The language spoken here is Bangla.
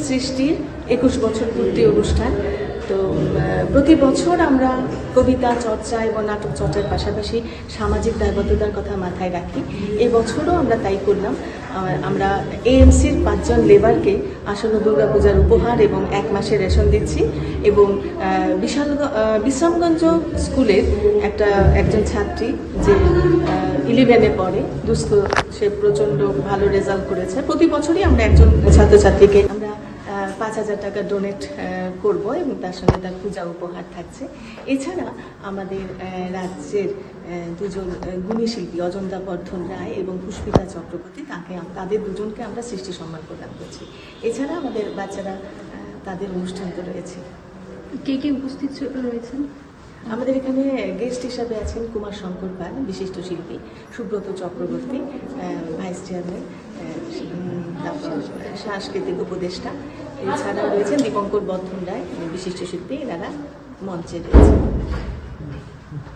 সৃষ্টির 21 বছর পূর্তি অনুষ্ঠান। তো প্রতি বছর আমরা কবিতা চর্চা এবং নাটক চর্চার পাশাপাশি সামাজিক দায়বদ্ধতার কথা মাথায় রাখি। এই বছরও আমরা তাই করলাম। আমরা এএমসির 5 জন লেবারকে আসন্ন দুর্গাপূজার উপহার এবং 1 মাসের রেশন দিচ্ছি এবং বিশ্রামগঞ্জ স্কুলের একজন ছাত্রী যে 11-এ পড়ে, দুস্থ, সে প্রচণ্ড ভালো রেজাল্ট করেছে। প্রতি বছরই আমরা একজন ছাত্রছাত্রীকে আমরা 5,000 টাকা ডোনেট করব এবং তার সঙ্গে তার পূজা উপহার থাকছে। এছাড়া আমাদের রাজ্যের 2 জন গুণী শিল্পী অজন্তা বর্ধন রায় এবং পুষ্পিতা চক্রবর্তী, তাদের দুজনকে আমরা সৃষ্টি সম্মান প্রদান করছি। এছাড়া আমাদের বাচ্চারা তাদের অনুষ্ঠান তো রয়েছে। কে কে উপস্থিত রয়েছেন? আমাদের এখানে গেস্ট হিসাবে আছেন কুমার শঙ্কর পাল, বিশিষ্ট শিল্পী, সুব্রত চক্রবর্তী, ভাইস চেয়ারম্যান, তারপর সাংস্কৃতিক উপদেষ্টা। এছাড়াও রয়েছেন দীপঙ্কর বর্ধন রায়, বিশিষ্ট শিল্পী, এনারা মঞ্চে রয়েছেন।